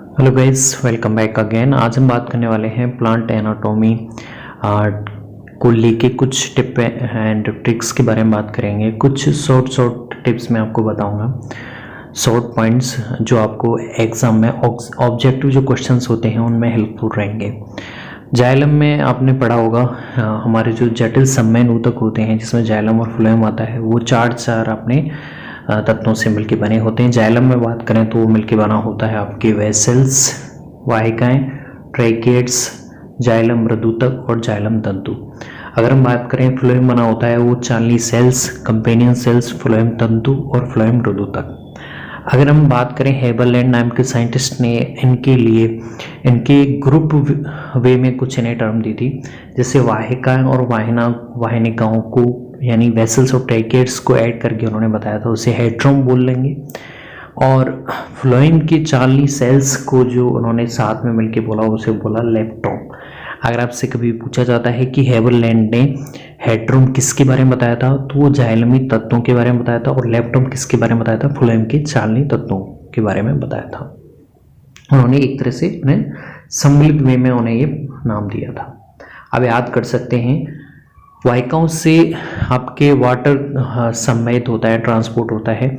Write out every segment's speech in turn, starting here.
Hello guys, welcome back again. आज हम बात करने वाले हैं प्लांट एनाटॉमी को लेके कुछ टिप एंड ट्रिक्स के बारे में बात करेंगे। कुछ शॉर्ट टिप्स मैं आपको बताऊंगा, शॉर्ट पॉइंट्स जो आपको एग्जाम में ऑब्जेक्टिव जो क्वेश्चंस होते हैं उनमें हेल्पफुल रहेंगे। जाइलम में आपने पढ़ा होगा, हमारे जो जटिल समन्वय ऊतक होते हैं जिसमें जाइलम और फ्लोएम आता है, वो चार अपने तत्वों से मिलकर बने होते हैं। जाइलम में बात करें तो वो मिलकर बना होता है आपके वेसल्स, वाहिकाएं, ट्रैकेट्स, जाइलम मृदुतक और जाइलम तंतु। अगर हम बात करें फ्लोएम बना होता है वो चालनी सेल्स, कंपेनियन सेल्स, फ्लोएम तंतु और फ्लोएम मृदुतक। अगर हम बात करें हेबरलैंड नाम के साइंटिस्ट ने इनके लिए इनके ग्रुप वे में कुछ नए टर्म दी थी, जैसे वाहिकाएं और वाहिनिकाओं को यानी वेसल्स और ट्रैकेट्स को ऐड करके उन्होंने बताया था, उसे हेड्रोम बोल लेंगे। और फ्लोएम की चालनी सेल्स को जो उन्होंने साथ में मिलके बोला उसे बोला लेप्टोम। अगर आपसे कभी पूछा जाता है कि हेबरलैंड ने हेड्रोम किसके बारे में बताया था, तो वो जाइलमी तत्वों के बारे में बताया था, और लेप्टोम किसके बारे में बताया था, फ्लोएम के चालनी तत्वों के बारे में बताया था। उन्होंने एक तरह से उन्हें सम्मिलित वे में उन्हें ये नाम दिया था। अब याद कर सकते हैं, वाहिकाओं से आपके वाटर सम्मिलित होता है, ट्रांसपोर्ट होता है।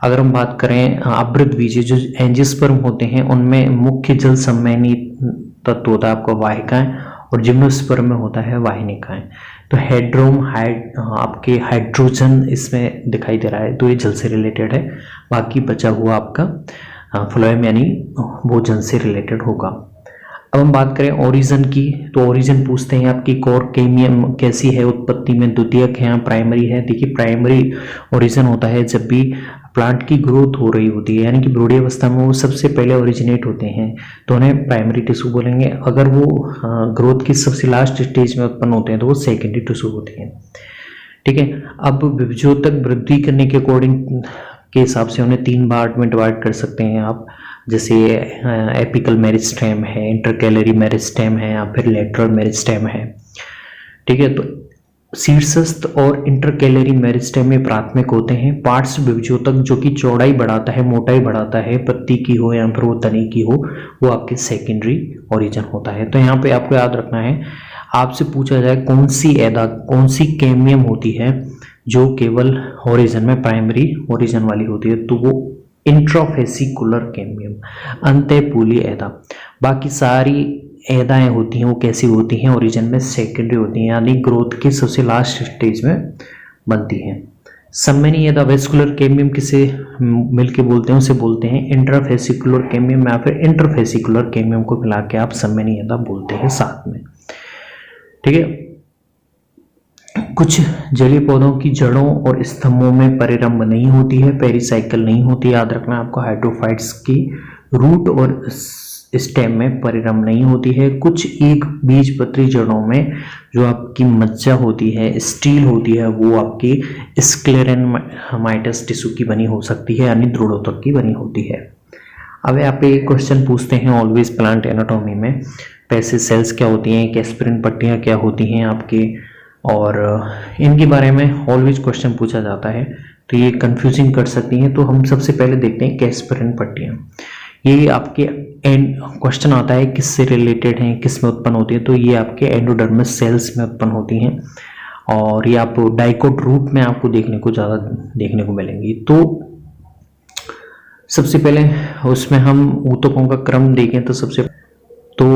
अगर हम बात करें आवृतबीजी जो एंजियोस्पर्म होते हैं उनमें मुख्य जल सम्मिलनी तत्व होता है आपका वाहिकाएं, और जिम्नोस्पर्म में होता है वाहिनिकाएं। तो हेड्रोम आपके हाइड्रोजन इसमें दिखाई दे रहा है, तो ये जल से रिलेटेड है। बाकी बचा हुआ आपका फ्लोएम यानी वो जल से रिलेटेड होगा। अब हम बात करें ओरिजिन की, तो ओरिजिन पूछते हैं आपकी कोर केमियम कैसी है, उत्पत्ति में द्वितीयक है या प्राइमरी है। देखिए, प्राइमरी ओरिजिन होता है जब भी प्लांट की ग्रोथ हो रही होती है, यानी कि ब्रूडी अवस्था में वो सबसे पहले ओरिजिनेट होते हैं, तो उन्हें प्राइमरी टिश्यू बोलेंगे। अगर वो ग्रोथ की सबसे लास्ट स्टेज में उत्पन्न होते हैं तो वो सेकेंडरी टिश्यू होती है। ठीक है, अब विभजोतक वृद्धि करने के अकॉर्डिंग के हिसाब से उन्हें 3 पार्ट में डिवाइड कर सकते हैं आप, जैसे एपिकल मेरिस्टेम है, इंटरकैलरी मेरिस्टेम है, या फिर लेटरल मेरिस्टेम है। ठीक है, तो शीर्षस्थ और इंटरकैलरी मेरिस्टेम में प्राथमिक होते हैं। पार्ट्स विभजोतक जो कि चौड़ाई बढ़ाता है, मोटाई बढ़ाता है, पत्ती की हो या फिर वो तने की हो, वो आपके सेकेंडरी ओरिजिन होता है। तो यहाँ पे आपको याद रखना है, आपसे पूछा जाए कौन सी केमियम होती है जो केवल ओरिजिन में प्राइमरी ओरिजिन वाली होती है, तो वो इंट्राफेसिकुलर केमियम, अंतःपूली एदा। बाकी सारी एदाएं होती हैं वो कैसी होती हैं, ओरिजिन में सेकेंडरी होती हैं, यानी ग्रोथ के सबसे लास्ट स्टेज में बनती हैं। सम्मिनी एदा वेस्कुलर केमियम किसे मिलके बोलते हैं, उसे बोलते हैं इंट्राफेसिकुलर केमियम, या फिर इंटरफेसिकुलर केमियम को मिला के आप सम्मिनी एदा बोलते हैं साथ में। ठीक है, कुछ जलीय पौधों की जड़ों और स्तंभों में परिरंभ नहीं होती है, पेरिसाइकिल नहीं होती। याद रखना आपको, हाइड्रोफाइट्स की रूट और स्टेम में परिरंभ नहीं होती है। कुछ एक बीजपत्री जड़ों में जो आपकी मज्जा होती है, स्टील होती है, वो आपकी स्क्लेरेनमाइटस टिश्यू की बनी हो सकती है, यानी दृढ़ोतक की बनी होती है। अब आप एक क्वेश्चन पूछते हैं ऑलवेज प्लांट एनाटॉमी में, पैसे सेल्स क्या होती हैं, कैस्परिन पट्टियाँ क्या होती हैं आपके, और इनके बारे में ऑलवेज क्वेश्चन पूछा जाता है, तो ये कंफ्यूजिंग कर सकती हैं। तो हम सबसे पहले देखते हैं कैस्परिन पट्टियाँ। ये आपके एंड क्वेश्चन आता है किससे रिलेटेड हैं, किस में उत्पन्न होती है, तो ये आपके एंडोडर्मिस सेल्स में उत्पन्न होती हैं, और ये आपको डाइकोट रूट में आपको ज़्यादा देखने को मिलेंगी। तो सबसे पहले उसमें हम ऊतकों का क्रम देखें तो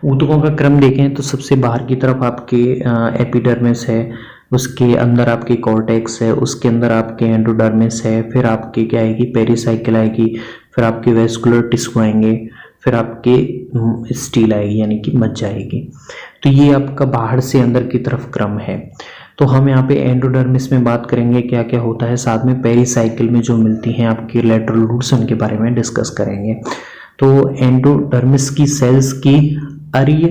ऊतकों का क्रम देखें तो सबसे बाहर की तरफ आपके एपिडर्मिस है, उसके अंदर आपके कॉर्टेक्स है, उसके अंदर आपके एंडोडर्मिस है, फिर आपके क्या आएगी, पेरिसाइकिल आएगी, फिर आपके वेस्कुलर टिश्यू आएंगे, फिर आपके स्टील आएगी यानी कि मज्जा आएगी। तो ये आपका बाहर से अंदर की तरफ क्रम है। तो हम यहाँ पे एंडोडर्मिस में बात करेंगे क्या क्या होता है, साथ में पेरिसाइकिल में जो मिलती हैं आपकी लेटरल रूट्स उनके बारे में डिस्कस करेंगे। तो एंडोडर्मिस की सेल्स की अरीय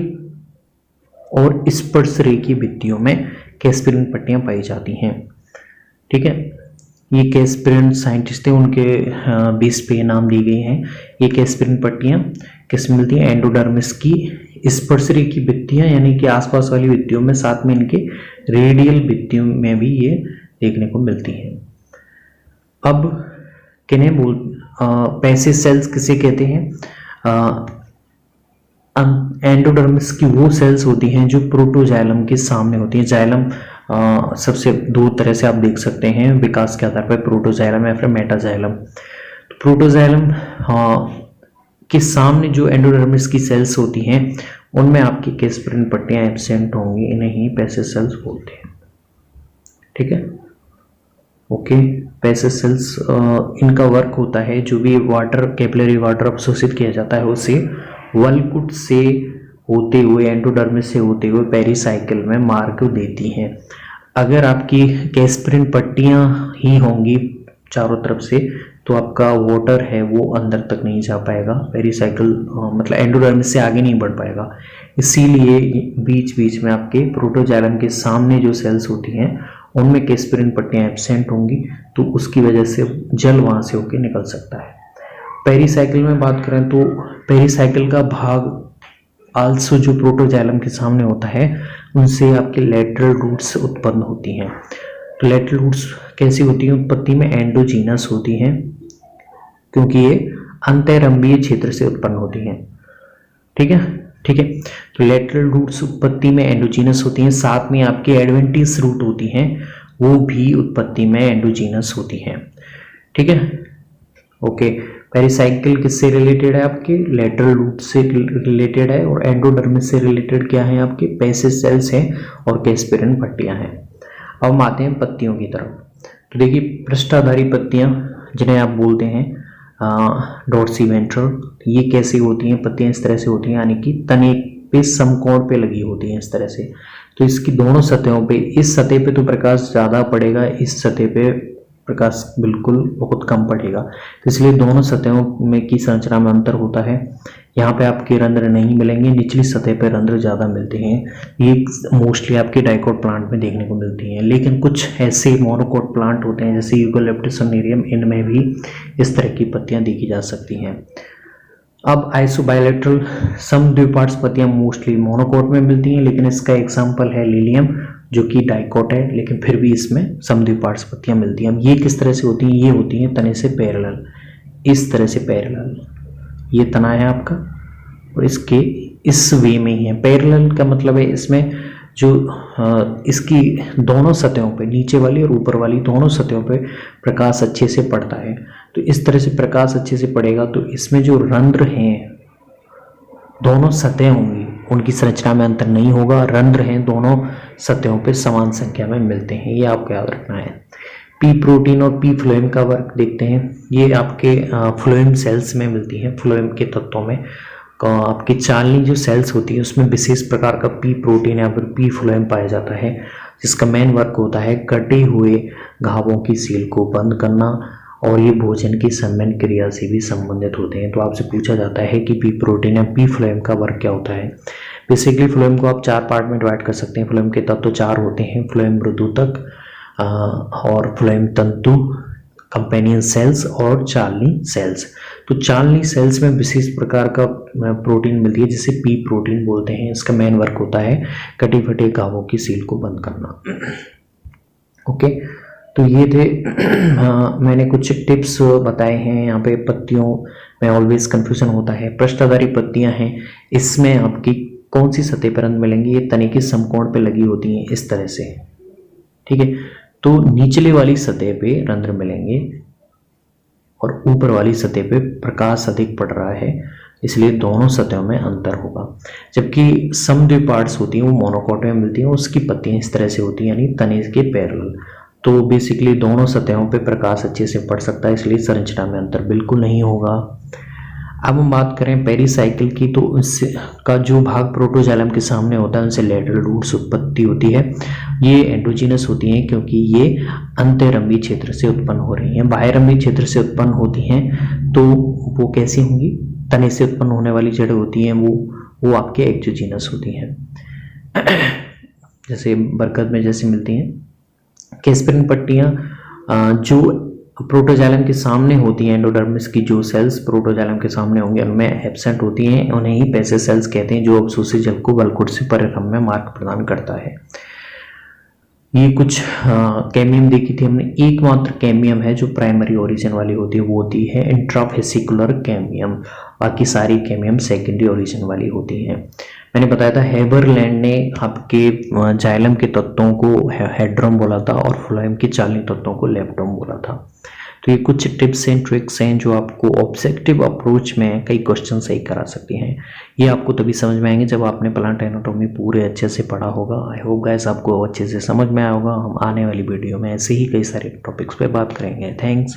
और स्पर्शरेखीय भित्तियों में कैस्परिन पट्टियां पाई जाती हैं। ठीक है, ये कैस्परिन साइंटिस्ट थे, उनके बेस पे ये नाम दी गई हैं। ये कैस्परिन पट्टियां किस मिलती हैं, एंडोडर्मिस की स्पर्शरेखीय भित्तियां यानी कि आसपास वाली भित्तियों में, साथ में इनके रेडियल भित्तियों में भी ये देखने को मिलती हैं। अब किन्हें पैसे सेल्स किसे कहते हैं, एंडोडर्मिस की वो सेल्स होती हैं जो प्रोटोजाइलम के सामने होती हैं। जाइलम सबसे दो तरह से आप देख सकते हैं विकास के आधार पर, प्रोटोजाइलम या फिर मेटाजाइलम। तो प्रोटोजाइलम के सामने जो एंडोडर्मिस की सेल्स होती हैं उनमें आपकी केस्परिन पट्टियां एब्सेंट होंगी, इन्हें ही पेसेज सेल्स बोलते हैं। ठीक है, ओके। पेसेज सेल्स इनका वर्क होता है जो भी वाटर, कैपिलरी वाटर अवशोषित किया जाता है उसे वल्कुट से होते हुए, एंडोडर्मिस से होते हुए पेरिसाइकिल में मार्ग देती हैं। अगर आपकी केस्परिन पट्टियां ही होंगी चारों तरफ से तो आपका वाटर है वो अंदर तक नहीं जा पाएगा, पेरिसाइकिल मतलब एंडोडर्मिस से आगे नहीं बढ़ पाएगा। इसीलिए बीच बीच में आपके प्रोटोजाइलम के सामने जो सेल्स होती हैं उनमें केस्परिन पट्टियां एब्सेंट होंगी, तो उसकी वजह से जल वहां से होकर निकल सकता है। पेरिसाइकिल में बात करें तो पेरिसाइकिल का भाग आल्सो जो प्रोटोजाइलम के सामने होता है उनसे आपके लेटरल रूट्स उत्पन्न होती हैं। तो लेटरल रूट्स कैसी होती हैं उत्पत्ति में? एंडोजीनस होती हैं, क्योंकि ये अंतःरंभीय क्षेत्र से उत्पन्न होती हैं। ठीक है, ठीक है। तो लेटरल रूट्स उत्पत्ति में एंडोजीनस होती हैं, साथ में आपकी एडवेंटिस रूट होती हैं वो भी उत्पत्ति में एंडोजीनस होती हैं। ठीक है, ओके। पेरिसाइकिल किससे रिलेटेड है? आपके लेटरल रूट से रिलेटेड है, और एंडोडर्मिस से रिलेटेड क्या है? आपके पेसेज सेल्स हैं और केस्परिन पट्टियां हैं। अब हम आते हैं पत्तियों की तरफ। तो देखिए पृष्ठाधारी पत्तियां जिन्हें आप बोलते हैं डॉर्सी वेंट्रल, ये कैसी होती हैं? पत्तियां इस तरह से होती हैं, यानी कि तने पे समकोण पे लगी होती हैं इस तरह से। तो इसकी दोनों सतहों पे, इस सतह पे तो प्रकाश ज़्यादा पड़ेगा, इस सतह पे प्रकाश बिल्कुल बहुत कम पड़ेगा, तो इसलिए दोनों सतहों में की संरचना में अंतर होता है। यहाँ पे आपके रंध्र नहीं मिलेंगे, निचली सतह पे रंध्र ज़्यादा मिलते हैं। ये मोस्टली आपके डाइकोट प्लांट में देखने को मिलती हैं, लेकिन कुछ ऐसे मोनोकोट प्लांट होते हैं जैसे यूकेलिप्टस नेरियम, इनमें भी इस तरह की पत्तियां देखी जा सकती हैं। अब आइसोबायलैटरल समद्विपार्श्व पत्तियां मोस्टली मोनोकोट में मिलती हैं, लेकिन इसका एग्जाम्पल है लिलियम जो कि डाइकोट है, लेकिन फिर भी इसमें समद्विपार्श्व पत्तियां मिलती हैं। अब ये किस तरह से होती हैं? ये होती हैं तने से पैरेलल, इस तरह से पैरेलल। ये तना है आपका और इसके इस वे में ही है। पैरेलल का मतलब है इसमें जो इसकी दोनों सतहों पे, नीचे वाली और ऊपर वाली दोनों सतहों पे प्रकाश अच्छे से पड़ता है। तो इस तरह से प्रकाश अच्छे से पड़ेगा तो इसमें जो रंध्र हैं दोनों सतहें होंगी, उनकी संरचना में अंतर नहीं होगा। रंध्र हैं दोनों सतहों पे समान संख्या में मिलते हैं, ये आपको याद रखना है। पी प्रोटीन और पी फ्लोएम का वर्क देखते हैं। ये आपके फ्लोएम सेल्स में मिलती हैं, फ्लोएम के तत्वों में। आपकी चालनी जो सेल्स होती है उसमें विशेष प्रकार का पी प्रोटीन या फिर पी फ्लोएम पाया जाता है, जिसका मेन वर्क होता है कटे हुए घावों की सील को बंद करना, और ये भोजन की संवहन क्रिया से भी संबंधित होते हैं। तो आपसे पूछा जाता है कि पी प्रोटीन या पी फ्लोएम का वर्क क्या होता है। बेसिकली फ्लोएम को आप 4 पार्ट में डिवाइड कर सकते हैं। फ्लोएम के तत्व 4 होते हैं, फ्लोएम मृदुतक और फ्लोएम तंतु, कंपेनियन सेल्स और चालनी सेल्स। तो चालनी सेल्स में विशेष प्रकार का प्रोटीन मिलती है जिसे पी प्रोटीन बोलते हैं। इसका मेन वर्क होता है कटे फटे घावों की सील को बंद करना। ओके, तो ये थे मैंने कुछ टिप्स बताए हैं। यहाँ पे पत्तियों में ऑलवेज कंफ्यूजन होता है। पृष्ठाधारी पत्तियां हैं, इसमें आपकी कौन सी सतह पर रंध्र मिलेंगी? ये तने के समकोण पे लगी होती हैं इस तरह से। ठीक है, तो निचले वाली सतह पे रंध्र मिलेंगे और ऊपर वाली सतह पे प्रकाश अधिक पड़ रहा है, इसलिए दोनों सतहों में अंतर होगा। जबकि समद्विपार्श्व होती हैं वो मोनोकोट में मिलती हैं, उसकी पत्तियां इस तरह से होती हैं, यानी तने के पैरेलल। तो बेसिकली दोनों सतहों पे प्रकाश अच्छे से पड़ सकता है, इसलिए संरचना में अंतर बिल्कुल नहीं होगा। अब हम बात करें पेरिसाइकिल की, तो उससे का जो भाग प्रोटोजाइलम के सामने होता है उनसे लेटरल रूट्स उत्पत्ति होती है। ये एंडोजीनस होती हैं क्योंकि ये अंतःरंभीय क्षेत्र से उत्पन्न हो रही हैं। बाह्यरंभीय क्षेत्र से उत्पन्न होती हैं तो वो कैसी होंगी? तने से उत्पन्न होने वाली जड़ें होती हैं वो आपके एक्सोजीनस होती हैं, जैसे बरगद में जैसे मिलती हैं। केस्परिन पट्टियां जो प्रोटोजाइलम के सामने होती हैं, एंडोडर्मिस की जो सेल्स प्रोटोजाइलम के सामने होंगे उनमें एब्सेंट होती हैं, उन्हें ही पेसेज सेल्स कहते हैं, जो अवशोषित जल को वल्कुट से परिक्रम में मार्ग प्रदान करता है। ये कुछ कैमियम देखी थी हमने। एकमात्र कैमियम है जो प्राइमरी ओरिजिन वाली होती है, वो होती है इंट्राफेसिकुलर कैमियम। बाकी सारी कैमियम सेकेंडरी ओरिजिन वाली होती हैं। मैंने बताया था हेबरलैंड ने आपके जाइलम के तत्वों को हेड्रम बोला था और फ्लोएम के चालनी तत्वों को लेप्टम बोला था। तो ये कुछ टिप्स एंड ट्रिक्स हैं जो आपको ऑब्जेक्टिव अप्रोच में कई क्वेश्चन सही करा सकती हैं। ये आपको तभी समझ में आएंगे जब आपने प्लांट एनाटॉमी पूरे अच्छे से पढ़ा होगा। आई होप गाइस आपको अच्छे से समझ में आया होगा। हम आने वाली वीडियो में ऐसे ही कई सारे टॉपिक्स पे बात करेंगे। थैंक्स।